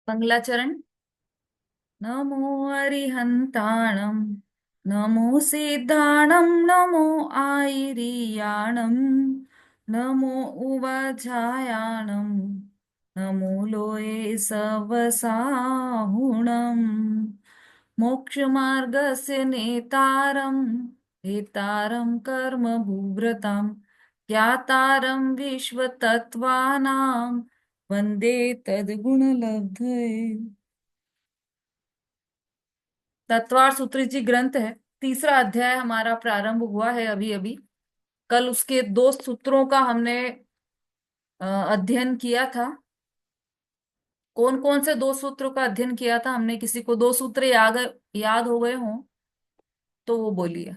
मंगलाचरण। नमो अरिहंताणं, नमो सिद्धाणं, नमो आयिरियाणं, नमो उवाचायाणं, नमो लोये सवसाहुणम्। मोक्षमार्गस्य नेतारं, हेतारं कर्म भूभृतां, ज्ञातारं विश्वतत्त्वानां, वन्दे तद्गुणलब्धये। तत्वार सूत्री जी ग्रंथ है। तीसरा अध्याय हमारा प्रारंभ हुआ है अभी अभी। कल उसके दो सूत्रों का हमने अध्ययन किया था। कौन कौन से दो सूत्रों का अध्ययन किया था हमने? किसी को दो सूत्र याद याद हो गए हों तो वो बोलिए।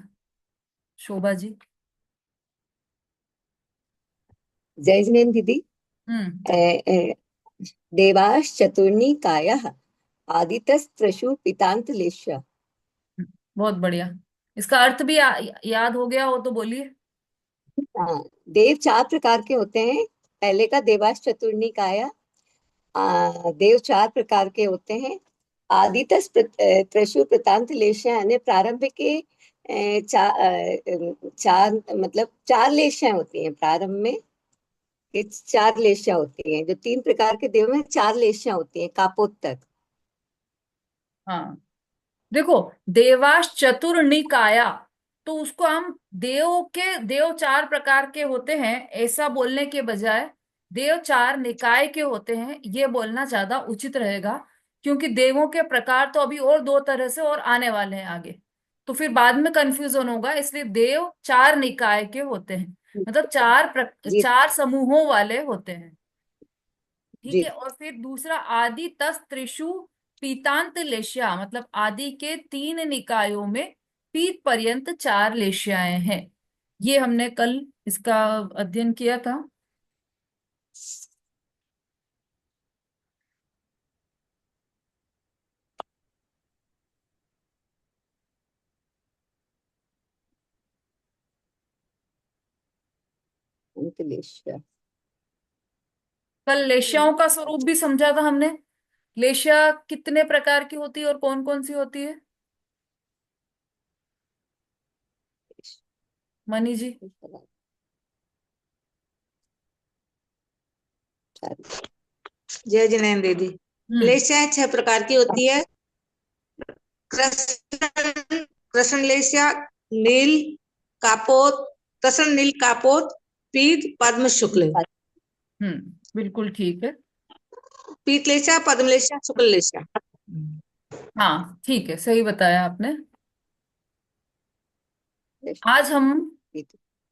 शोभा जी। जय जिनेन्द्र दीदी। हम्म। देवाश्चतुर्निकायः आदितस्त्रषु पितान्तलेश्य। बहुत बढ़िया। इसका अर्थ भी याद हो गया हो तो बोलिए। हाँ, देव चार प्रकार के होते हैं। पहले का देवाश चतुर्निकाय। देव चार प्रकार के होते हैं। आदितस त्रषु प्रतांतलेश्य यानी प्रारंभ के चार मतलब चार लेशियां होती हैं प्रारंभ में। ये चार लेशियां होती हैं। जो तीन प्रकार के देव में चार लेशियां होती हैं कापोत तक। हाँ, देखो, देवाश चतुर निकाया, तो उसको हम देव चार प्रकार के होते हैं ऐसा बोलने के बजाय देव चार निकाय के होते हैं ये बोलना ज्यादा उचित रहेगा। क्योंकि देवों के प्रकार तो अभी और दो तरह से और आने वाले हैं आगे, तो फिर बाद में कंफ्यूजन होगा। इसलिए देव चार निकाय के होते हैं, मतलब जी चार समूहों वाले होते हैं। ठीक जी। है। और फिर दूसरा आदि तस त्रिषु पीतांत लेश्या, मतलब आदि के तीन निकायों में पीत पर्यंत चार लेश्याएं हैं। ये हमने कल इसका अध्ययन किया था। अंतलेश्य। कल लेश्याओं का स्वरूप भी समझा था हमने। लेश्या कितने प्रकार की होती है और कौन कौन सी होती है, मनी जी? जय जिनेन्द्र दीदी। हम्म। लेशियाएं छह प्रकार की होती है। कृष्ण कृष्ण लेशिया, नील, कापोत, कृष्ण नील कापोत, पीत, पद्म, शुक्ल। बिल्कुल ठीक है। पीत लेशिया, पद्म लेशिया, शुक्ल लेशिया। हाँ, ठीक है, सही बताया आपने। आज हम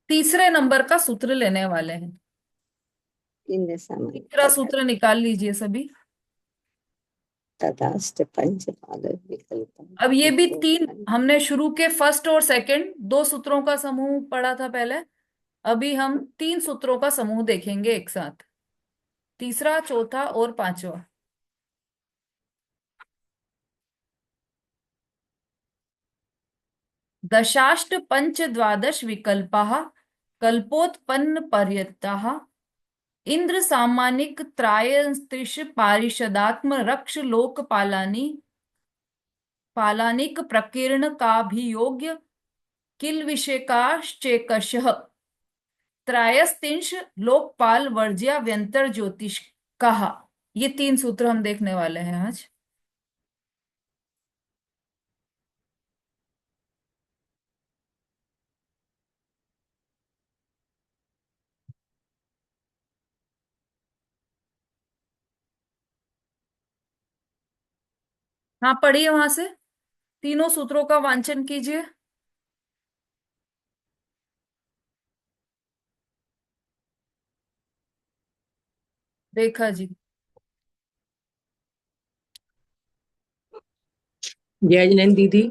तीसरे नंबर का सूत्र लेने वाले हैं। इंद्र सामान्य तीसरा सूत्र निकाल लीजिए सभी। तथास्त पंच पादक विकल्प अब ये भी तीन, हमने शुरू के फर्स्ट और सेकंड दो सूत्रों का समूह पढ़ा था पहले। अभी हम तीन सूत्रों का समूह देखेंगे एक साथ, तीसरा, चौथा और पांचवा। दशाष्ट पंच द्वादश विकल्पाः कल्पोत्पन्न पर्यताः इंद्र सामानिक त्रायस्त्रिश पारिषदात्म रक्ष लोकपालानि पालानिक प्रकीर्ण काभियोग्य किल विषेकाश्चेकशः त्रायस्तिंश लोकपाल वर्ज्या व्यंतर ज्योतिष कहा। ये तीन सूत्र हम देखने वाले हैं आज। हाँ, पढ़िए वहां से, तीनों सूत्रों का वांचन कीजिए। रेखा जी। जय जिनेन्द्र दीदी।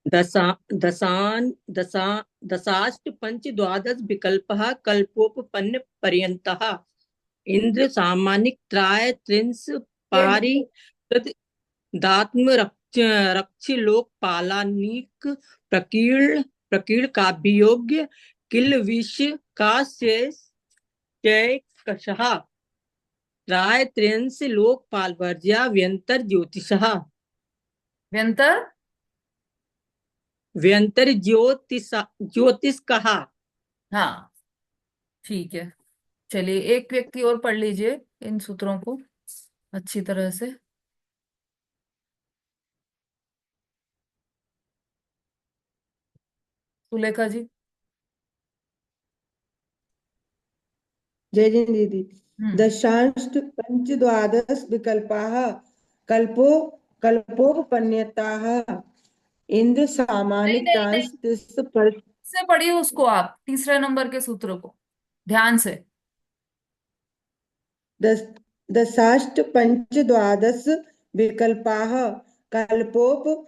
दशा दशान दशा दशाष्ट पंच द्वादश विकल्पः कल्पोपपन्न पर्यन्तः इंद्र सामानिक त्राय त्रिंश पारि दात्म रक्ष लोकपालानिक प्रकीर्ण प्रकीर्ण काव्ययोग्य किल विष का शेष जय कषः त्राय त्र्यंस लोकपाल वर्ज्या व्यंतर ज्योतिषः। व्यंतर व्यंतर ज्योतिष कहा। हाँ ठीक है। चलिए एक व्यक्ति और पढ़ लीजिए इन सूत्रों को अच्छी तरह से। सुलेखा जी। जय जय दीदी। हम्म। दशांश पंचद्वादश विकल्पाः कल्पो कल्पोपपन्यताः इंद्र नहीं नहीं नहीं, सामानिकांश तिस्स पर। से पढ़िए उसको आप तीसरे नंबर के सूत्र को ध्यान से। दस दशाष्ट पंचद्वादश विकल्पाः कल्पोपपन्यताः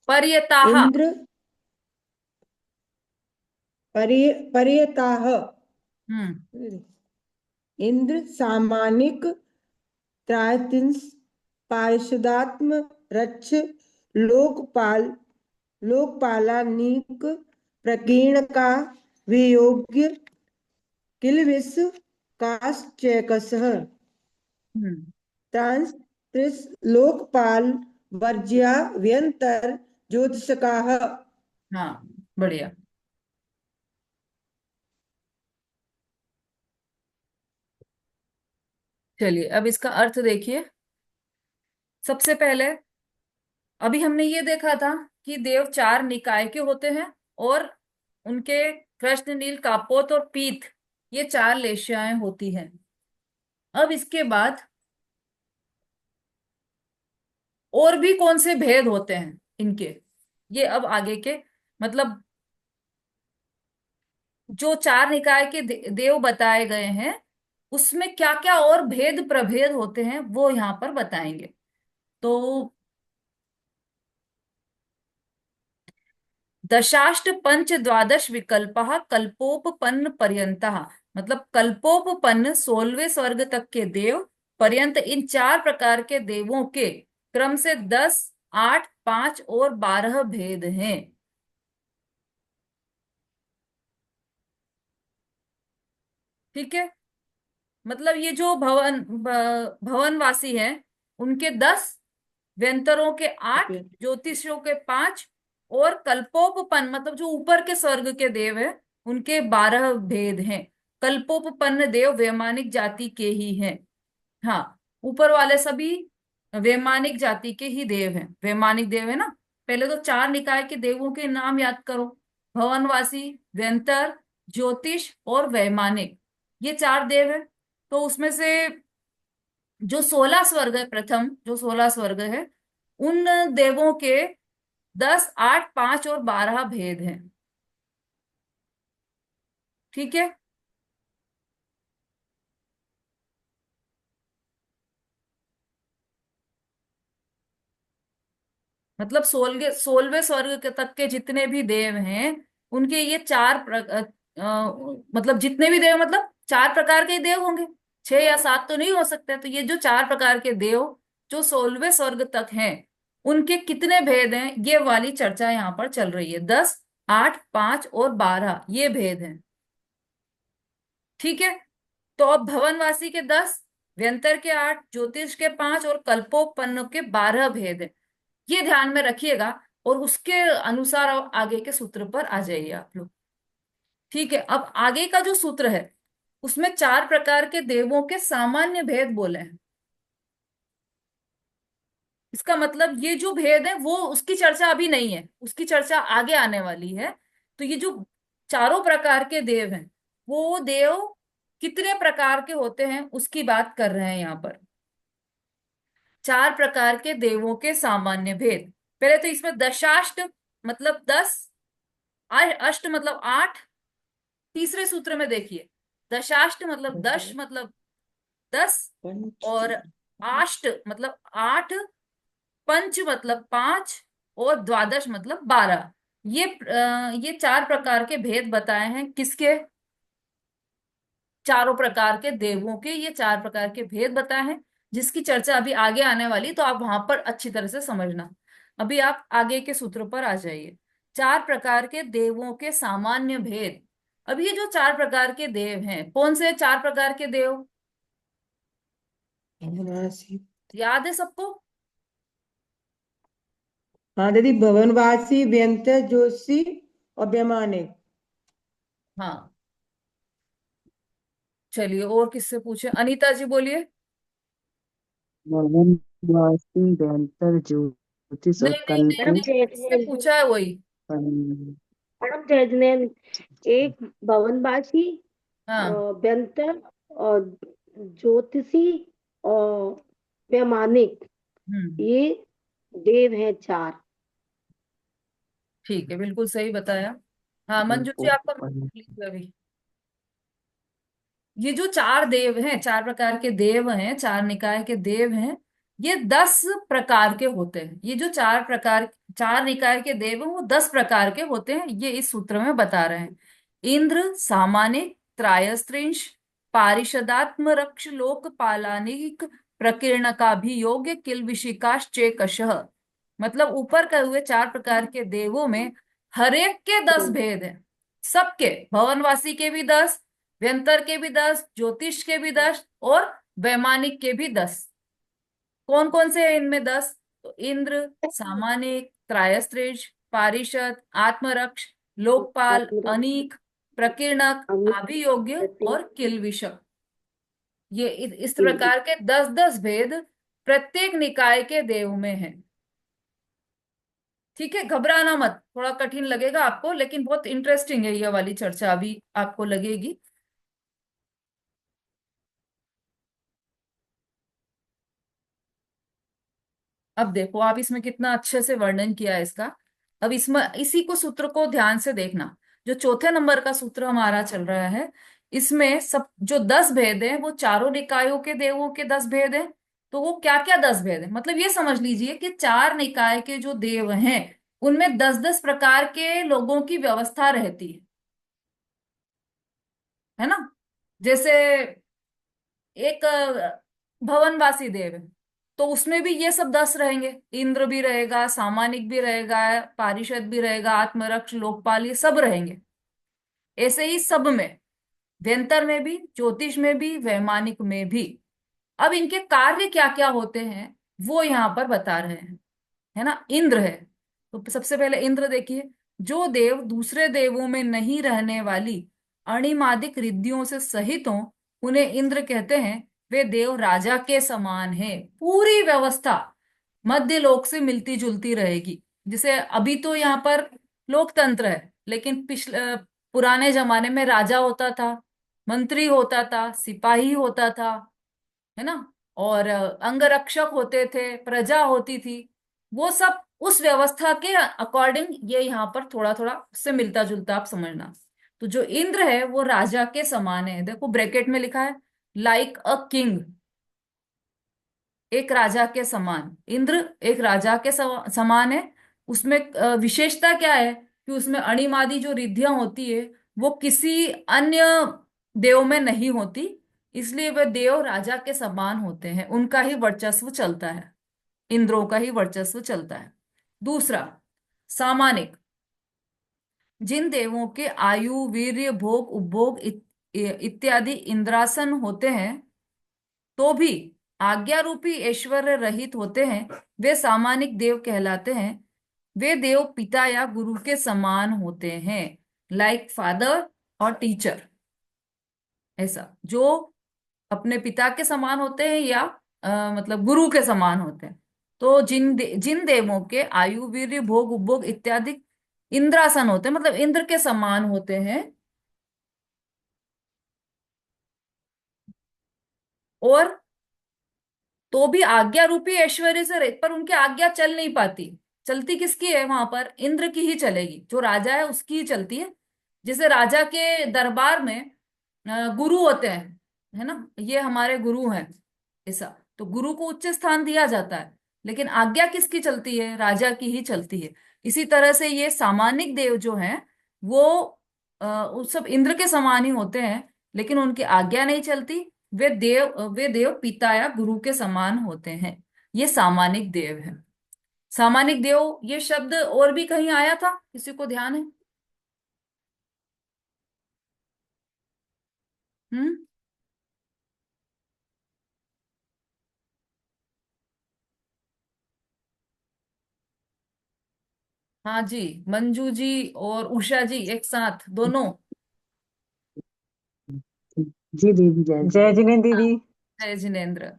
पर्यताः। इंद्र पर्यताः हम्म। इंद्र सामानिक त्रायतिंस पार्षदात्म रक्ष लोकपाल लोकपालानीक प्रकीर्ण का वियोग्य किलविस काश्चैकसः हम्म। त्रांस त्रिस लोकपाल वर्ज्या व्यंतर ज्योतिषकाः। हाँ बढ़िया। चलिए अब इसका अर्थ देखिए। सबसे पहले अभी हमने ये देखा था कि देव चार निकाय के होते हैं और उनके कृष्ण नील कापोत और पीत ये चार लेशियाएं होती हैं। अब इसके बाद और भी कौन से भेद होते हैं इनके, ये अब आगे के मतलब जो चार निकाय के देव बताए गए हैं उसमें क्या क्या और भेद प्रभेद होते हैं वो यहाँ पर बताएंगे। तो दशाष्ट पंच द्वादश विकल्पः कल्पोपपन्न पर्यंतः मतलब कल्पोपपन्न 16वें स्वर्ग तक के देव पर्यंत इन चार प्रकार के देवों के क्रम से 10, 8, 5 और 12 भेद हैं। ठीक है। मतलब ये जो भवनवासी हैं उनके 10, व्यंतरों के 8, ज्योतिषियों के 5 और कल्पोपपन्न मतलब जो ऊपर के स्वर्ग के देव हैं उनके 12 भेद हैं। कल्पोपपन्न देव वैमानिक जाति के ही हैं। हाँ ऊपर वाले सभी वैमानिक जाति के ही देव हैं। वैमानिक देव है ना। पहले तो चार निकाय के देवों के नाम याद करो। भवनवासी, व्यंतर, ज्योतिष और वैमानिक ये चार देव है। तो उसमें से जो 16 स्वर्ग है, प्रथम जो 16 स्वर्ग है उन देवों के 10, 8, 5 और 12 भेद हैं। ठीक है। मतलब 16वें स्वर्ग के तक के जितने भी देव हैं उनके ये मतलब जितने भी देव मतलब चार प्रकार के देव होंगे। 6 या 7 तो नहीं हो सकते। तो ये जो चार प्रकार के देव जो 16वें स्वर्ग तक हैं उनके कितने भेद हैं ये वाली चर्चा यहाँ पर चल रही है। 10, 8, 5 और 12 ये भेद हैं। ठीक है। तो अब भवनवासी के 10, व्यंतर के 8, ज्योतिष के 5 और कल्पोपन्न के 12 भेद हैं। ये ध्यान में रखिएगा और उसके अनुसार आप आगे के सूत्र पर आ जाइए आप लोग। ठीक है। अब आगे का जो सूत्र है उसमें चार प्रकार के देवों के सामान्य भेद बोले हैं। इसका मतलब ये जो भेद है वो उसकी चर्चा अभी नहीं है, उसकी चर्चा आगे आने वाली है। तो ये जो चारों प्रकार के देव हैं वो देव कितने प्रकार के होते हैं उसकी बात कर रहे हैं यहाँ पर। चार प्रकार के देवों के सामान्य भेद। पहले तो इसमें दशाष्ट मतलब 10, अष्ट मतलब 8। तीसरे सूत्र में देखिए दशाष्ट मतलब 10 मतलब 10 और आष्ट मतलब 8, पंच मतलब 5 और द्वादश मतलब 12। ये चार प्रकार के भेद बताए हैं किसके, चारों प्रकार के देवों के ये चार प्रकार के भेद बताए हैं जिसकी चर्चा अभी आगे आने वाली। तो आप वहां पर अच्छी तरह से समझना। अभी आप आगे के सूत्र पर आ जाइए। चार प्रकार के देवों के सामान्य भेद। अब ये जो चार प्रकार के देव हैं, कौन से चार प्रकार के देव भवनवासी। याद है सबको? हाँ दीदी, भवनवासी, व्यंतर ज्योतिषी और वैमानिक। हाँ, चलिए और किससे पूछे, अनीता जी बोलिए। भवन वासी व्यंतर ज्योतिष और नहीं नहीं कल नहीं को मैडम नहीं, किससे पूछा है वही। मैडम जैजनैन, एक भवनवासी, हाँ व्यंतर और ज्योतिषी और वैमानिक, हम्म, ये देव हैं चार। ठीक है, बिल्कुल सही बताया। हाँ मंजू जी, आपका लीजिए अभी। ये जो चार देव हैं, चार प्रकार के देव हैं, चार निकाय के देव हैं, ये 10 प्रकार के होते हैं। ये जो चार निकाय के देव हैं वो 10 प्रकार के होते हैं, ये इस सूत्र में बता रहे हैं। इंद्र, सामानिक, त्रायस्त्रिंश, पारिषदात्म, रक्ष, लोकपालानिक, प्रकीर्णकाभियोग्य, किल्बिषिकाश्चेकशः। मतलब ऊपर कहे हुए चार प्रकार के देवों में हर एक के 10 भेद हैं। सबके, भवनवासी के भी 10, व्यंतर के भी 10, ज्योतिष के भी 10 और वैमानिक के भी 10। कौन कौन से हैं इनमें 10? तो इंद्र, सामानिक, त्रायस्त्रिज, पारिषद, आत्मरक्ष, लोकपाल, अनीक, प्रकीर्णक, आभियोग्य और किल्विषक। ये इस प्रकार के 10-10 भेद प्रत्येक निकाय के देव में है। ठीक है, घबराना मत, थोड़ा कठिन लगेगा आपको, लेकिन बहुत इंटरेस्टिंग है ये वाली चर्चा, अभी आपको लगेगी। अब देखो आप, इसमें कितना अच्छे से वर्णन किया है इसका। अब इसमें इसी को सूत्र को ध्यान से देखना। जो चौथे नंबर का सूत्र हमारा चल रहा है, इसमें सब जो 10 भेद हैं वो चारों निकायों के देवों के 10 भेद हैं। तो वो क्या क्या 10 भेद है, मतलब ये समझ लीजिए कि चार निकाय के जो देव हैं उनमें 10-10 प्रकार के लोगों की व्यवस्था रहती है ना। जैसे एक भवनवासी देव है, तो उसमें भी ये सब 10 रहेंगे। इंद्र भी रहेगा, सामानिक भी रहेगा, पारिषद भी रहेगा, आत्मरक्ष, लोकपाल, ये सब रहेंगे। ऐसे ही सब में, व्यंतर में भी, ज्योतिष में भी, वैमानिक में भी। अब इनके कार्य क्या क्या होते हैं वो यहाँ पर बता रहे हैं, है ना। इंद्र है, तो सबसे पहले इंद्र देखिए। जो देव दूसरे देवों में नहीं रहने वाली अणिमादिक रिद्धियों से सहित हों, उन्हें इंद्र कहते हैं। वे देव राजा के समान है, पूरी व्यवस्था मध्य लोक से मिलती जुलती रहेगी। जैसे अभी तो यहाँ पर लोकतंत्र है, लेकिन पिछले पुराने जमाने में राजा होता था, मंत्री होता था, सिपाही होता था, है ना। और अंगरक्षक होते थे, प्रजा होती थी। वो सब उस व्यवस्था के अकॉर्डिंग, ये यहाँ पर थोड़ा थोड़ा उससे मिलता जुलता, आप समझना। तो जो इंद्र है वो राजा के समान है, देखो ब्रैकेट में लिखा है, लाइक अ किंग, एक राजा के समान। इंद्र एक राजा के समान है। उसमें विशेषता क्या है कि उसमें अणिमादी जो रिद्धियां होती है वो किसी अन्य देव में नहीं होती, इसलिए वे देव राजा के समान होते हैं, उनका ही वर्चस्व चलता है, इंद्रों का ही वर्चस्व चलता है। दूसरा, सामानिक। जिन देवों के आयु, वीर्य, भोग, उपभोग इत्यादि इंद्रासन होते हैं, तो भी आज्ञा रूपी ऐश्वर्य रहित होते हैं, वे सामानिक देव कहलाते हैं। वे देव पिता या गुरु के समान होते हैं, लाइक फादर और टीचर। ऐसा जो अपने पिता के समान होते हैं या मतलब गुरु के समान होते हैं। तो जिन देवों के आयु, वीर्य, भोग, उपभोग इत्यादि इंद्रासन होते हैं, मतलब इंद्र के समान होते हैं, और तो भी आज्ञा रूपी ऐश्वर्य से रहित, पर उनकी आज्ञा चल नहीं पाती। चलती किसकी है वहां पर? इंद्र की ही चलेगी, जो राजा है उसकी ही चलती है। जैसे राजा के दरबार में गुरु होते हैं, है ना, ये हमारे गुरु हैं, ऐसा। तो गुरु को उच्च स्थान दिया जाता है, लेकिन आज्ञा किसकी चलती है? राजा की ही चलती है। इसी तरह से ये सामानिक देव जो हैं वो उस सब इंद्र के समान ही होते हैं, लेकिन उनकी आज्ञा नहीं चलती। वे देव पिता या गुरु के समान होते हैं। ये सामानिक देव है। सामानिक देव ये शब्द और भी कहीं आया था, किसी को ध्यान है? हम्म। हाँ जी, मंजू जी और उषा जी एक साथ दोनों। जी दीदी, जय जय जिनेन्द्र। जिनेन्द्र हाँ, दीदी। जय जिनेन्द्र,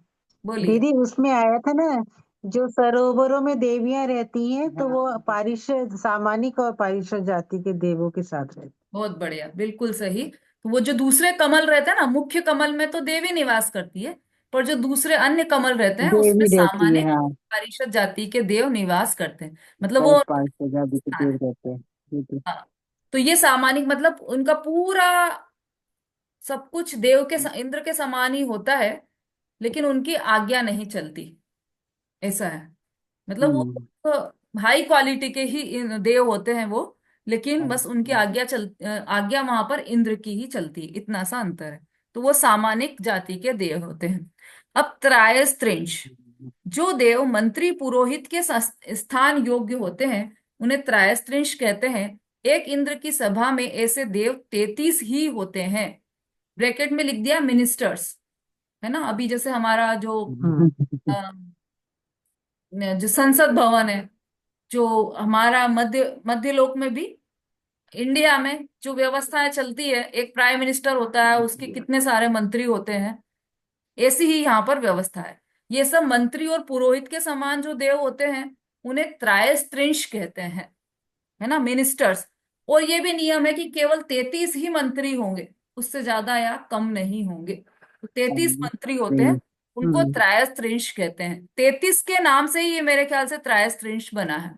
बोलिए। दीदी उसमें आया था ना, जो सरोवरों में देवियां रहती हैं तो वो पारिषद, सामानिक और पारिषद जाति के देवों के साथ रहती बहुत बढ़िया, बिल्कुल सही। तो वो जो दूसरे कमल रहते हैं ना, मुख्य कमल में तो देवी निवास करती है, पर जो दूसरे अन्य कमल रहते हैं। हैं उसमें देवी रहती है, सामान्य हाँ। परिषद जाति के देव निवास करते हैं, मतलब वो और उनका पारिषद जाति के स्थान देव है। रहते हैं। दीदी। हाँ, तो ये सामानिक मतलब उनका पूरा सब कुछ देव के इंद्र के समान ही होता है, लेकिन उनकी आज्ञा नहीं चलती, ऐसा है। मतलब हम्म। वो हाई क्वालिटी के ही देव होते हैं वो, लेकिन हाँ, बस उनकी आज्ञा वहां पर इंद्र की ही चलती है, इतना सा अंतर है। तो वो सामानिक जाति के देव होते हैं। अब त्रायस्त्रिंश, जो देव मंत्री पुरोहित के स्थान योग्य होते हैं उन्हें त्रायस्त्रिंश कहते हैं। एक इंद्र की सभा में ऐसे देव 33 ही होते हैं। ब्रैकेट में लिख दिया मिनिस्टर्स, है ना। अभी जैसे हमारा अ, जो संसद भवन है, जो हमारा मध्य लोक में भी, इंडिया में जो व्यवस्थाएं चलती है, एक प्राइम मिनिस्टर होता है, उसके कितने सारे मंत्री होते हैं, ऐसी ही यहाँ पर व्यवस्था है। ये सब मंत्री और पुरोहित के समान जो देव होते हैं उन्हें त्रायस्त्रिंश कहते हैं, है ना, मिनिस्टर्स। और ये भी नियम है कि केवल 33 ही मंत्री होंगे, उससे ज्यादा या कम नहीं होंगे। तो 33 मंत्री होते हैं, नहीं। उनको त्रायस्त्रिंश कहते हैं। 33 के नाम से ही ये मेरे ख्याल से त्रायस्त्रिंश बना है।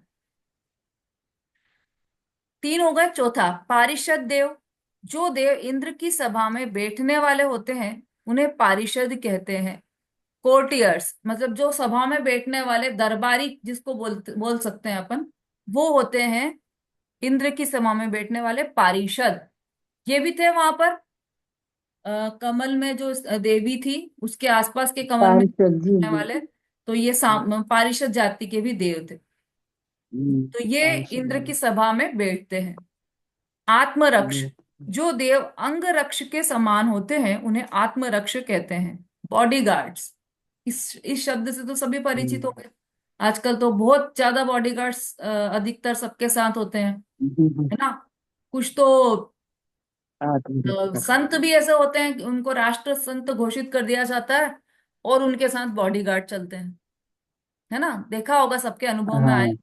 तीन हो गए। चौथा, पारिषद देव, जो देव इंद्र की सभा में बैठने वाले होते हैं उन्हें पारिषद कहते हैं। कोर्टियर्स मतलब जो सभा में बैठने वाले दरबारी, जिसको बोल सकते हैं अपन, वो होते हैं इंद्र की सभा में बैठने वाले पारिषद। ये भी थे वहां पर कमल में जो देवी थी उसके आसपास के कमल में पारिषद जी बैठने जी। वाले, तो ये पारिषद जाति के भी देव थे। तो ये इंद्र की पारिषद। सभा में बैठते हैं। आत्मरक्ष, हम्म। जो देव अंग रक्ष के समान होते हैं उन्हें आत्मरक्ष कहते हैं। बॉडीगार्ड्स, इस शब्द से तो सभी परिचित हो गए। आजकल तो बहुत ज्यादा बॉडीगार्ड्स अधिकतर सबके साथ होते हैं, है ना। कुछ तो संत भी ऐसे होते हैं कि उनको राष्ट्र संत घोषित कर दिया जाता है और उनके साथ बॉडीगार्ड चलते हैं, है ना। देखा होगा, सबके अनुभव में आए। हाँ।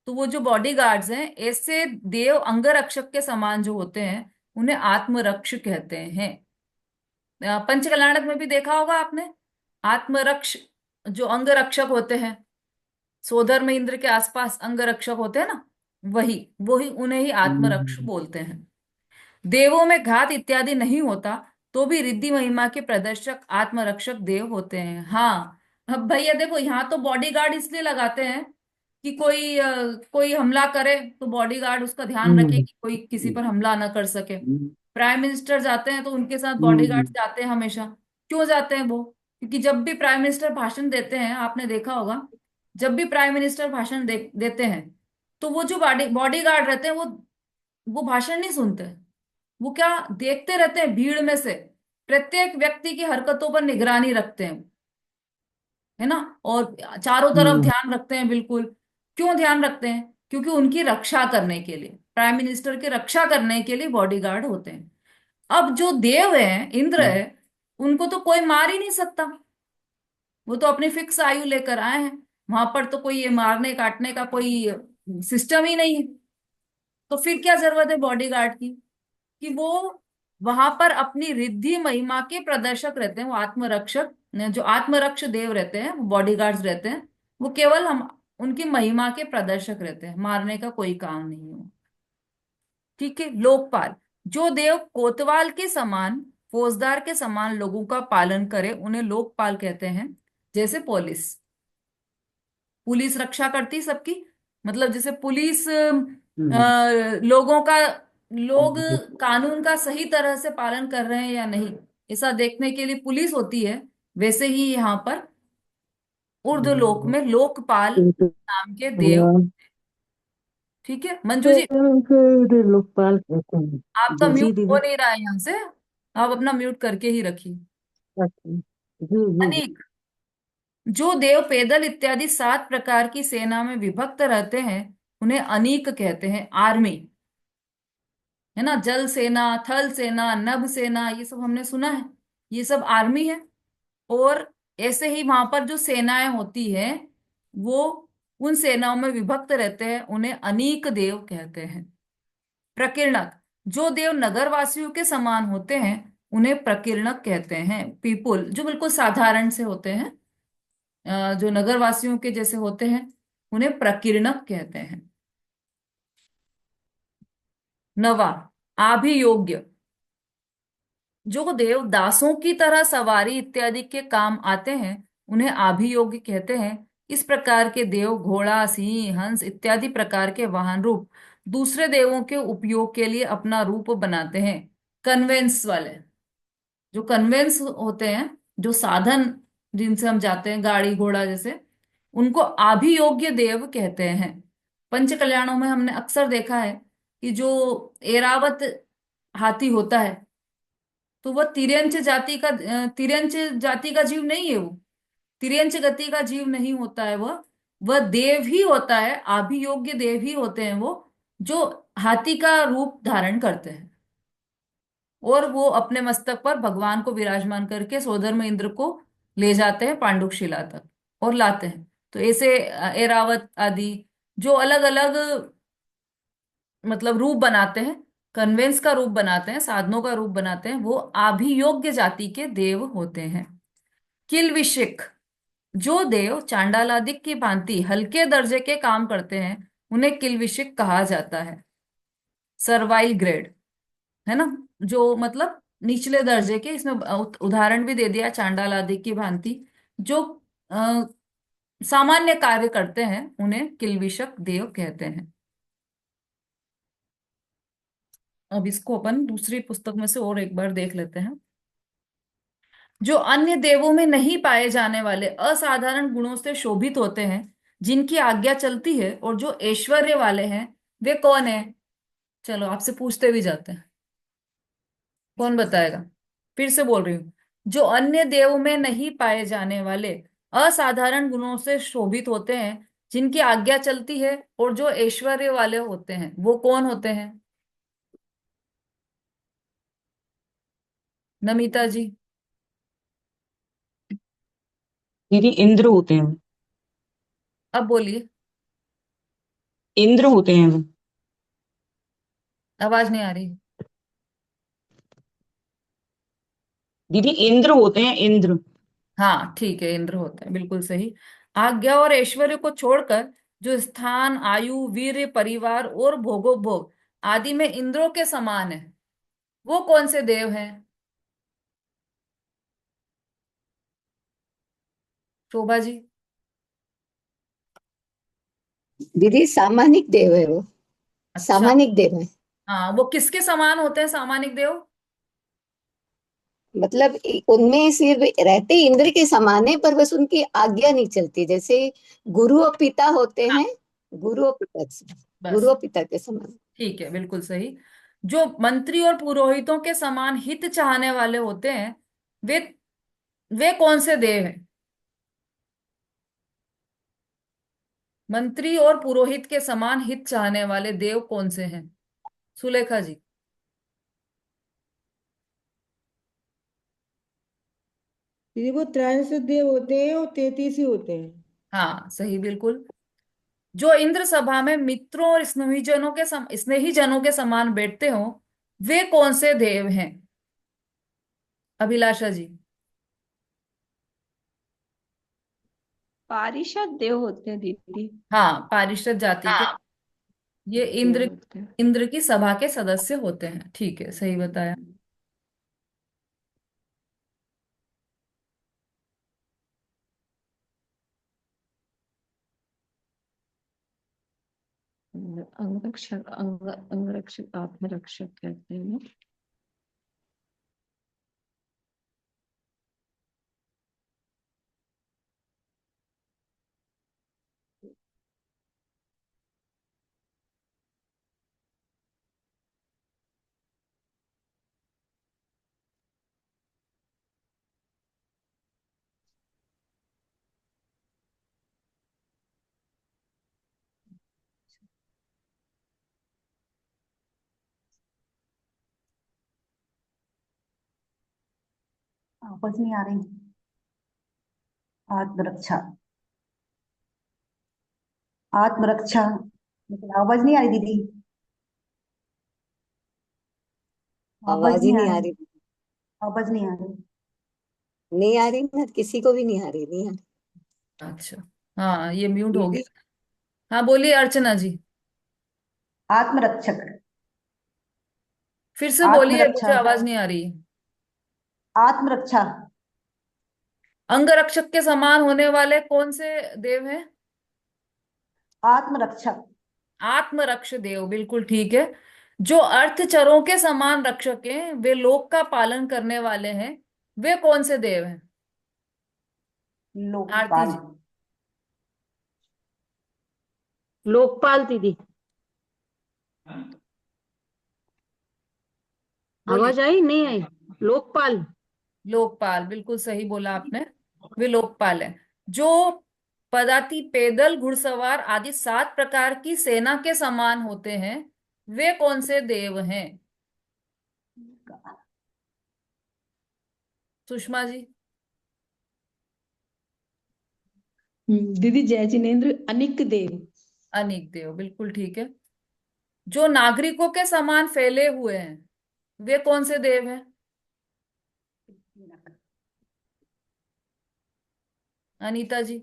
तो वो जो बॉडीगार्ड्स हैं, ऐसे देव अंगरक्षक के समान जो होते हैं उन्हें आत्मरक्ष कहते हैं। पंचकल्याणक में भी देखा होगा आपने, आत्मरक्ष जो अंगरक्षक होते हैं, सोधर में इंद्र के आसपास अंगरक्षक होते हैं ना, वही वही उन्हें ही आत्मरक्ष हम्म। बोलते हैं। देवों में घात इत्यादि नहीं होता तो भी रिद्धि महिमा के प्रदर्शक आत्मरक्षक देव होते हैं। हाँ, अब भैया देखो, यहाँ तो बॉडीगार्ड इसलिए लगाते हैं कि कोई हमला करे तो बॉडीगार्ड उसका ध्यान रखे हम्म। कि कोई किसी पर हमला ना कर सके। हम्म। प्राइम मिनिस्टर जाते हैं तो उनके साथ बॉडीगार्ड हम्म। जाते हैं हमेशा। क्यों जाते हैं वो? क्योंकि जब भी प्राइम मिनिस्टर भाषण देते हैं, आपने देखा होगा, जब भी प्राइम मिनिस्टर भाषण देते हैं तो वो जो बॉडीगार्ड रहते हैं वो भाषण नहीं सुनते। वो क्या देखते रहते हैं, भीड़ में से प्रत्येक व्यक्ति की हरकतों पर निगरानी रखते हैं, है ना। और चारों तरफ हम्म। ध्यान रखते हैं, बिल्कुल। क्यों ध्यान रखते हैं? क्योंकि उनकी रक्षा करने के लिए, प्राइम मिनिस्टर की रक्षा करने के लिए बॉडीगार्ड होते हैं। अब जो देव है, इंद्र है, उनको तो कोई मार ही नहीं सकता। वो तो अपनी फिक्स आयु लेकर आए हैं, वहां पर तो कोई ये मारने काटने का कोई सिस्टम ही नहीं है। तो फिर क्या जरूरत है बॉडीगार्ड की? कि वो वहां पर अपनी रिद्धि महिमा के प्रदर्शक रहते हैं, वो आत्मरक्षक, जो आत्मरक्ष देव रहते हैं, वो बॉडीगार्ड्स रहते हैं। वो केवल हम उनकी महिमा के प्रदर्शक रहते हैं, मारने का कोई काम नहीं हो। ठीक है। लोकपाल, जो देव कोतवाल के समान, फौजदार के समान लोगों का पालन करे उन्हें लोकपाल कहते हैं। जैसे पुलिस, पुलिस रक्षा करती सबकी, मतलब जैसे पुलिस हम्म। लोगों का, लोग कानून का सही तरह से पालन कर रहे हैं या नहीं, ऐसा देखने के लिए पुलिस होती है। वैसे ही यहाँ पर ऊर्ध्वलोक में लोकपाल नाम के देव। ठीक है मंजू जी, लोकपाल कहते हैं। आपका जी जी म्यूट हो दीदी। नहीं रहा है यहाँ से। आप अपना म्यूट करके ही रखिए। अच्छा, जी जी जी। अनेक, जो देव पैदल इत्यादि 7 प्रकार की सेना में विभक्त रहते हैं उन्हें अनीक कहते हैं। आर्मी, है ना, जल सेना, थल सेना, नभ सेना, ये सब हमने सुना है, ये सब आर्मी है। और ऐसे ही वहां पर जो सेनाएं होती है वो उन सेनाओं में विभक्त रहते हैं, उन्हें अनीक देव कहते हैं। प्रकीर्णक, जो देव नगरवासियों के समान होते हैं उन्हें प्रकीर्णक कहते हैं। पीपुल, जो बिल्कुल साधारण से होते हैं, जो नगरवासियों के जैसे होते हैं, उन्हें प्रकीर्णक कहते हैं। नवा, आभियोग्य, जो देव दासों की तरह सवारी इत्यादि के काम आते हैं उन्हें आभियोग्य कहते हैं। इस प्रकार के देव घोड़ा, सिंह, हंस इत्यादि प्रकार के वाहन रूप दूसरे देवों के उपयोग के लिए अपना रूप बनाते हैं। कन्वेंस वाले, जो कन्वेंस होते हैं, जो साधन जिनसे हम जाते हैं, गाड़ी घोड़ा जैसे, उनको आभियोग्य देव कहते हैं। पंच कल्याणों में हमने अक्सर देखा है कि जो एरावत हाथी होता है तो वह तिर्यंच जाति का जीव नहीं है। वो तिर्यंच गति का जीव नहीं होता है। वह देव ही होता है, आभियोग्य देव ही होते हैं वो, जो हाथी का रूप धारण करते हैं और वो अपने मस्तक पर भगवान को विराजमान करके सोधर में इंद्र को ले जाते हैं पांडुशिला तक और लाते हैं। तो ऐसे एरावत आदि जो अलग अलग मतलब रूप बनाते हैं, कन्वेंस का रूप बनाते हैं, साधनों का रूप बनाते हैं, वो आभियोग्य जाति के देव होते हैं। किल्विशिक, जो देव चांडालादिक की भांति हल्के दर्जे के काम करते हैं उन्हें किल्विशिक कहा जाता है। सर्वाइल ग्रेड, है ना, जो मतलब निचले दर्जे के, इसमें उदाहरण भी दे दिया चांडाल आदि की भांति, जो अ, सामान्य कार्य करते हैं उन्हें किल्विशक देव कहते हैं। अब इसको अपन दूसरी पुस्तक में से और एक बार देख लेते हैं। जो अन्य देवों में नहीं पाए जाने वाले असाधारण गुणों से शोभित होते हैं, जिनकी आज्ञा चलती है और जो ऐश्वर्य वाले हैं, वे कौन है? चलो आपसे पूछते भी जाते हैं, कौन बताएगा? फिर से बोल रही हूँ, जो अन्य देव में नहीं पाए जाने वाले असाधारण गुणों से शोभित होते हैं, जिनकी आज्ञा चलती है और जो ऐश्वर्य वाले होते हैं, वो कौन होते हैं? नमिता जी। दीदी इंद्र होते हैं वो। अब बोलिए। इंद्र होते हैं वो। आवाज नहीं आ रही। दीदी इंद्र होते हैं, इंद्र। हाँ ठीक है, इंद्र होता है, बिल्कुल सही। आज्ञा और ऐश्वर्य को छोड़कर जो स्थान, आयु, वीर्य, परिवार और भोगोपभोग आदि में इंद्रों के समान है, वो कौन से देव हैं? शोभा जी। दीदी सामानिक देव है वो, अच्छा। सामानिक देव है। हाँ, वो किसके समान होते हैं सामानिक देव? मतलब उनमें सिर्फ रहते इंद्र के समान है, पर बस उनकी आज्ञा नहीं चलती, जैसे गुरु और पिता होते हाँ, हैं। गुरु और पिता, गुरु बस और पिता के समान। ठीक है, बिल्कुल सही। जो मंत्री और पुरोहितों के समान हित चाहने वाले होते हैं, वे वे कौन से देव हैं? मंत्री और पुरोहित के समान हित चाहने वाले देव कौन से हैं? सुलेखा जी। दीदी वो 63 देव होते हैं और 33 ही होते हैं। हाँ सही, बिल्कुल। जो इंद्र सभा में मित्रों और स्नेही जनों के समान बैठते हो, वे कौन से देव हैं? अभिलाषा जी। पारिषद देव होते हैं दीदी। हाँ, पारिषद जाति के हाँ, ये देव इंद्र, होते हैं। इंद्र की सभा के सदस्य होते हैं। ठीक है, सही बताया। अंगरक्षक, अंगरक्षक, आत्मरक्षक कहते हैं ना। आवाज नहीं आ रही। आत्मरक्षा, आत्मरक्षा, लेकिन आवाज नहीं आ रही दीदी। आवाज आवाज ही नहीं आ नहीं आ रही। रही। आवाज नहीं आ रही। नहीं आ रही ना, किसी को भी नहीं आ रही, नहीं आ रही। अच्छा, हाँ ये म्यूट हो दीदी, गया। हाँ बोलिए अर्चना जी। आत्मरक्षक, फिर से बोलिए, आत्मरक्षा, मुझे आवाज नहीं आ रही। आत्मरक्षा, अंगरक्षक के समान होने वाले कौन से देव हैं? आत्मरक्षक, आत्मरक्ष देव, बिल्कुल ठीक है। जो अर्थचरों के समान रक्षक हैं, वे लोक का पालन करने वाले हैं, वे कौन से देव हैं? आरती लोकपाल, जी। लोकपाल दीदी। बोलिए। आवाज आई नहीं आई? लोकपाल। लोकपाल, बिल्कुल सही बोला आपने। वे लोकपाल हैं। जो पदाति, पैदल, घुड़सवार आदि 7 प्रकार की सेना के समान होते हैं, वे कौन से देव हैं? सुषमा जी। दीदी जय जिनेन्द्र अनिक देव। अनेक देव, बिल्कुल ठीक है। जो नागरिकों के समान फैले हुए हैं, वे कौन से देव हैं? अनीता जी।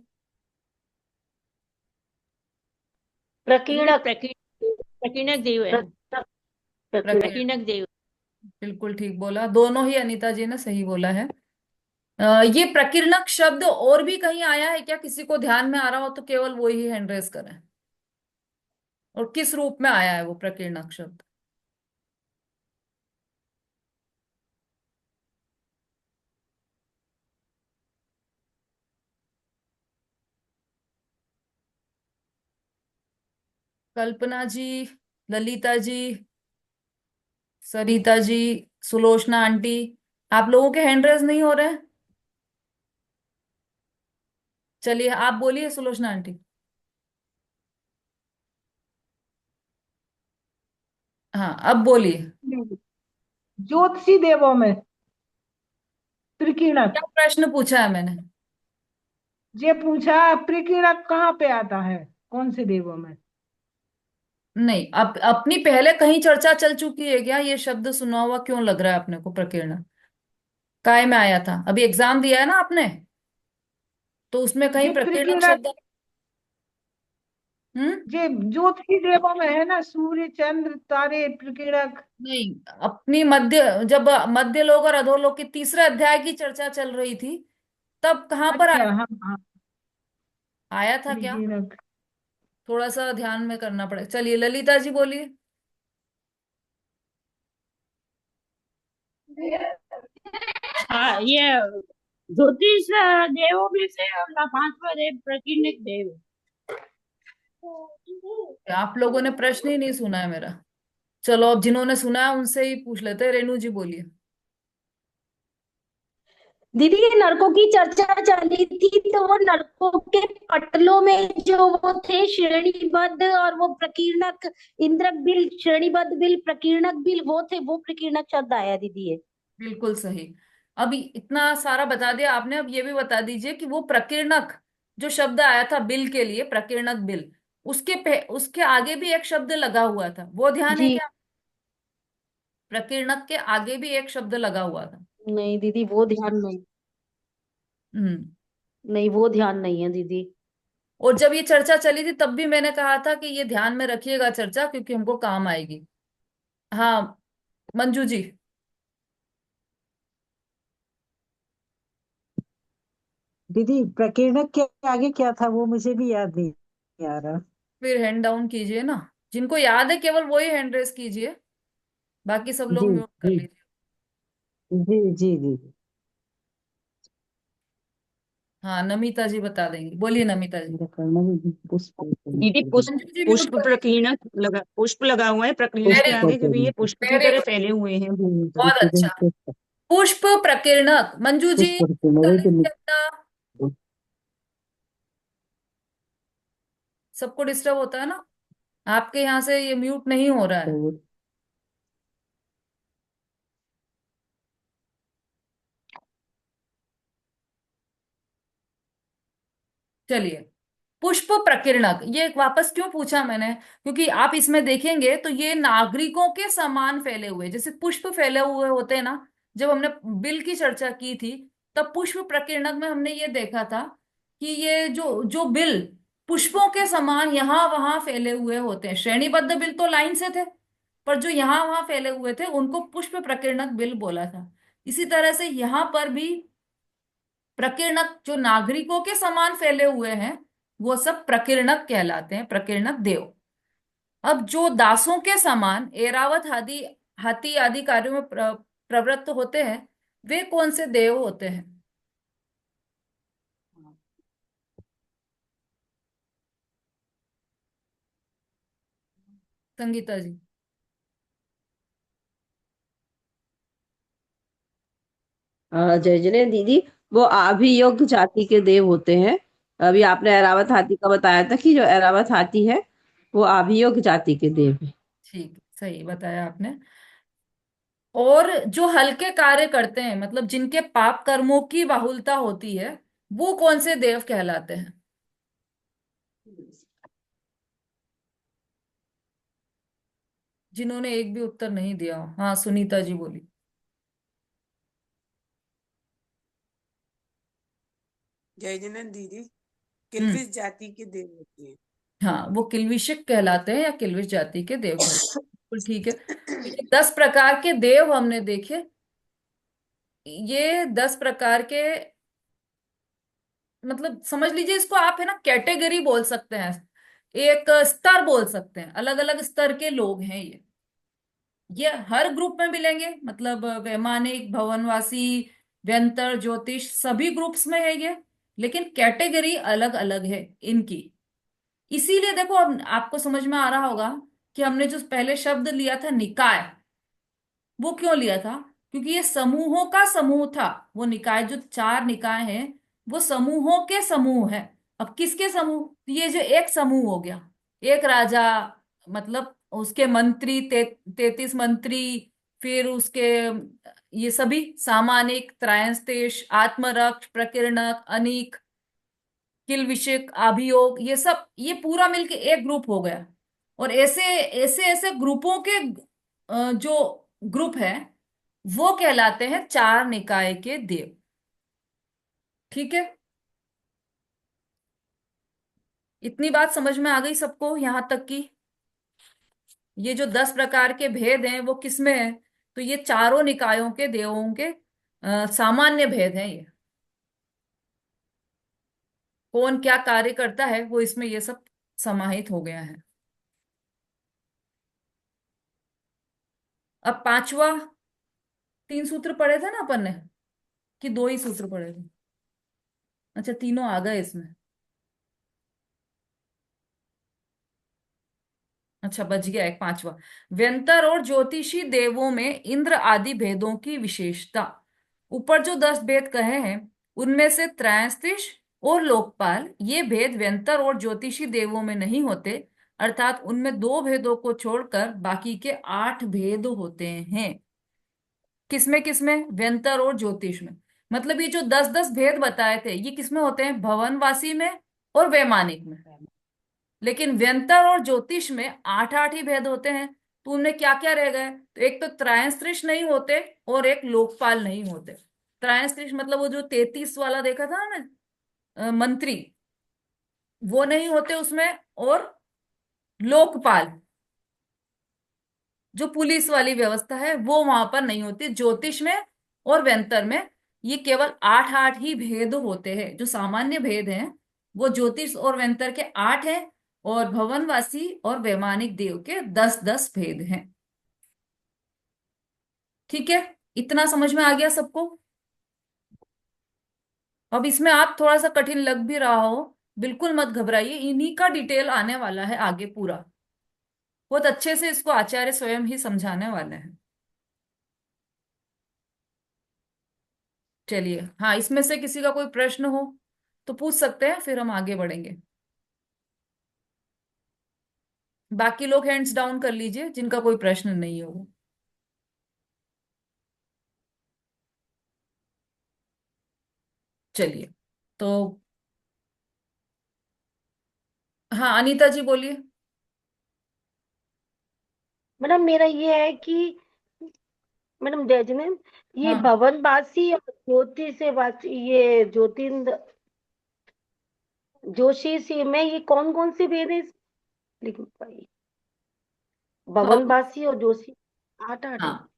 प्रकीणक। प्रकीर्णक देव है। प्रकीणक। प्रकीर्णक देव, बिल्कुल ठीक बोला। दोनों ही अनीता जी ने सही बोला है। ये प्रकीर्णक शब्द और भी कहीं आया है क्या? किसी को ध्यान में आ रहा हो तो केवल वो ही हैंड रेज करें। और किस रूप में आया है वो प्रकीर्णक शब्द? कल्पना जी, ललिता जी, सरिता जी, सुलोचना आंटी, आप लोगों के हैंड रेज नहीं हो रहे हैं? चलिए आप बोलिए सुलोचना आंटी। हाँ अब बोलिए। ज्योतिषी देवों में त्रिकीणक। क्या प्रश्न पूछा है मैंने? ये पूछा त्रिकीणक कहाँ पे आता है, कौन से देवों में? नहीं, अपनी पहले कहीं चर्चा चल चुकी है क्या? ये शब्द सुना हुआ क्यों लग रहा है अपने को? प्रकीर्णक काय में आया था? अभी एग्जाम दिया है ना आपने, तो उसमें कहीं ये प्रकीर्णक त्रिकीणक, शब्द। हम्म। ये ज्योतिषी देवों में है ना, सूर्य चंद्र तारे त्रिकीणक। नहीं, अपनी मध्य, जब मध्य लोक और अधोलोक के तीसरे अध्याय की चर्चा चल रही थी, तब कहाँ पर अच्छा, हाँ हाँ, आया था क्या? त्रिकीणक। थोड़ा सा ध्यान में करना पड़ेगा। चलिए ललिता जी बोलिए। हाँ, ये ज्योतिष देवों में से अपना 5वां देव प्रकीर्णक देव है। आप लोगों ने प्रश्न ही नहीं सुना है मेरा। चलो अब जिन्होंने सुना है उनसे ही पूछ लेते हैं। रेणु जी बोलिए। दीदी ये नरकों की चर्चा चली थी, तो वो नरकों के पटलों में जो वो थे श्रेणीबद्ध, और वो प्रकीर्णक, इंद्रक बिल, श्रेणीबद्ध बिल, प्रकीर्णक बिल, वो थे, वो प्रकीर्णक शब्द आया दीदी ये। बिल्कुल सही। अभी इतना सारा बता दिया आपने, अब ये भी बता दीजिए कि वो प्रकीर्णक जो शब्द आया था बिल के लिए, प्रकीर्णक बिल, उसके आगे भी एक शब्द लगा हुआ था, वो ध्यान है जी क्या? प्रकीर्णक के आगे भी एक शब्द लगा हुआ था। नहीं दीदी, वो ध्यान नहीं। हम्म। नहीं, वो ध्यान नहीं है दीदी। और जब ये चर्चा चली थी तब भी मैंने कहा था कि ये ध्यान में रखिएगा चर्चा, क्योंकि हमको काम आएगी। हाँ मंजू जी। दीदी प्रकीर्णक के आगे क्या था वो मुझे भी याद नहीं आ रहा। फिर हैंड डाउन कीजिए ना, जिनको याद है केवल वो ही हैंड रेस कीजिए, बाकी सब लोग जी म्यूट कर जी लीजिए। जी जी जी। हाँ नमिता जी बता देंगी, बोलिए नमिता जी। पुष्प दीदी पुष्प, मंजू जी म्यूट पुष्प कर दीजिए। प्रकीर्णक लगा, पुष्प लगा हुआ है प्रकीर्णक के वेरी गुड, आगे, क्योंकि ये पुष्प की वेरी तरह गुड, फैले हुए हैं। बहुत अच्छा। पुष्प प्रकीर्णक। मंजू जी कर लीजिए अपना। सबको डिस्टर्ब होता है ना, आपके यहाँ से ये म्यूट नहीं हो रहा है। चलिए, पुष्प प्रकीर्णक, ये वापस क्यों पूछा मैंने, क्योंकि आप इसमें देखेंगे तो ये नागरिकों के समान फैले हुए, जैसे पुष्प फैले हुए होते हैं ना। जब हमने बिल की चर्चा की थी, तब पुष्प प्रकीर्णक में हमने ये देखा था कि ये जो जो बिल पुष्पों के समान यहाँ वहां फैले हुए होते हैं। श्रेणीबद्ध बिल तो लाइन से थे, पर जो यहाँ वहां फैले हुए थे उनको पुष्प प्रकीर्णक बिल बोला था। इसी तरह से यहाँ पर भी प्रकीर्णक जो नागरिकों के समान फैले हुए हैं, वो सब प्रकीर्णक कहलाते हैं, प्रकीर्णक देव। अब जो दासों के समान एरावत आदि हाथी आदि कार्यों में प्रवृत्त होते हैं, वे कौन से देव होते हैं? संगीता जी। जय जय दीदी, वो अभियोग जाति के देव होते हैं। अभी आपने एरावत हाथी का बताया था कि जो एरावत हाथी है वो अभियोग जाति के देव है। ठीक है, सही बताया आपने। और जो हल्के कार्य करते हैं, मतलब जिनके पाप कर्मों की बाहुलता होती है, वो कौन से देव कहलाते हैं? जिन्होंने एक भी उत्तर नहीं दिया हो। हाँ, सुनीता जी बोली। जय जैन दीदी, हम्म। किल्विश जाति के देव होते हैं। हाँ, वो किल्विशिक कहलाते हैं या किल्विश जाति के देव कहलाते हैं। बिल्कुल ठीक है। तो ये 10 प्रकार के देव हमने देखे। ये 10 प्रकार के, मतलब समझ लीजिए इसको आप, है ना, कैटेगरी बोल सकते हैं, एक स्तर बोल सकते हैं। अलग अलग स्तर के लोग हैं ये हर ग्रुप में मिलेंगे, मतलब वैमानिक, भवनवासी, व्यंतर, ज्योतिष, सभी ग्रुप्स में है ये। लेकिन कैटेगरी अलग अलग है इनकी। इसीलिए देखो, अब आपको समझ में आ रहा होगा कि हमने जो पहले शब्द लिया था निकाय, वो क्यों लिया था। क्योंकि ये समूहों का समूह था। वो निकाय, जो 4 निकाय हैं, वो समूहों के समूह है। अब किसके समूह? तो ये जो एक समूह हो गया, एक राजा, मतलब उसके मंत्री, 33 मंत्री, फिर उसके ये सभी सामानिक, त्रयंस्तेश, आत्मरक्ष, प्रकीर्णक, अनीक, किल्विषिक, अभियोग, ये सब, ये पूरा मिलके एक ग्रुप हो गया। और ऐसे ऐसे ऐसे ग्रुपों के जो ग्रुप है, वो कहलाते हैं 4 निकाय के देव। ठीक है, इतनी बात समझ में आ गई सबको यहां तक कि ये जो 10 प्रकार के भेद हैं वो किसमें है? तो ये चारों निकायों के देवों के सामान्य भेद हैं ये। कौन क्या कार्य करता है वो इसमें ये सब समाहित हो गया है। अब पांचवा, 3 सूत्र पढ़े थे ना अपन ने, कि 2 ही सूत्र पढ़े थे? अच्छा, तीनों आ गए इसमें। अच्छा, बच गया एक पांचवा। व्यंतर और ज्योतिषी देवों में इंद्र आदि भेदों की विशेषता। ऊपर जो 10 भेद कहे हैं, उनमें से त्रयस्तिष और लोकपाल, ये भेद व्यंतर और ज्योतिषी देवों में नहीं होते। अर्थात उनमें 2 भेदों को छोड़कर बाकी के 8 भेद होते हैं। किसमें किसमें? व्यंतर और ज्योतिष में। मतलब ये जो 10-10 भेद बताए थे, ये किसमें होते हैं? भवनवासी में और वैमानिक में। लेकिन व्यंतर और ज्योतिष में 8-8 ही भेद होते हैं। तो उनमें क्या क्या रह गए? तो एक तो त्रयस्त्रिश नहीं होते, और एक लोकपाल नहीं होते। त्रयस्त्रिश मतलब वो जो 33 वाला देखा था ना, मंत्री, वो नहीं होते उसमें। और लोकपाल, जो पुलिस वाली व्यवस्था है, वो वहां पर नहीं होती ज्योतिष में और व्यंतर में। ये केवल 8-8 ही भेद होते हैं। जो सामान्य भेद हैं वो ज्योतिष और व्यंतर के 8 हैं, और भवनवासी और वैमानिक देव के 10-10 भेद हैं। ठीक है, इतना समझ में आ गया सबको? अब इसमें आप थोड़ा सा कठिन लग भी रहा हो, बिल्कुल मत घबराइए, इन्हीं का डिटेल आने वाला है आगे पूरा। बहुत अच्छे से इसको आचार्य स्वयं ही समझाने वाले हैं। चलिए, हाँ, इसमें से किसी का कोई प्रश्न हो तो पूछ सकते हैं, फिर हम आगे बढ़ेंगे। बाकी लोग हैंड्स डाउन कर लीजिए जिनका कोई प्रश्न नहीं हो। चलिए, तो हाँ अनीता जी बोलिए। मैडम मेरा ये है कि मैडम जय जिनेन्द्र, ये हाँ भवनवासी और ज्योतिषवासी, ये ज्योतिन्द्र जोशी सी में ये कौन कौन से भेद है लिख पाई? तो भवनवासी और जोशी 8-8 है। हाँ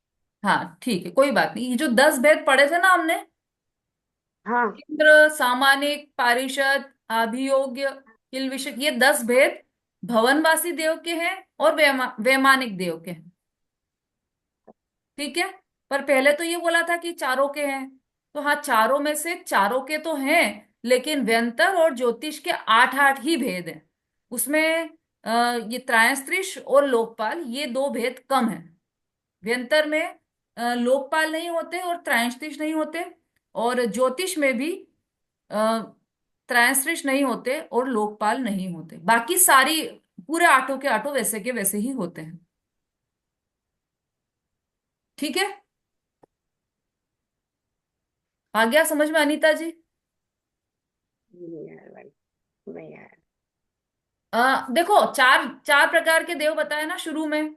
हाँ ठीक है, कोई बात नहीं। ये जो 10 भेद पढ़े थे ना हमने, हाँ इंद्र, सामानिक, पारिषद, अभियोग्य, किल्विषक, ये 10 भेद भवनवासी देव के हैं और वैमानिक देव के हैं। ठीक है। पर पहले तो ये बोला था कि चारों के हैं, तो हाँ चारों में से चारों के तो हैं, लेकिन व्यंतर और ज्योतिष के 8-8 ही भेद हैं। उसमें ये त्रायस्त्रिश और लोकपाल, ये दो भेद कम है। व्यंतर में लोकपाल नहीं होते और त्रायस्त्रिश नहीं होते, और ज्योतिष में भी अ, त्रायस्त्रिश नहीं होते और लोकपाल नहीं होते। बाकी सारी पूरे आठों के आठों वैसे के वैसे ही होते हैं। ठीक है, आ गया समझ में अनीता जी? नहीं यार भाई, नहीं यार। देखो चार चार प्रकार के देव बताए ना शुरू में।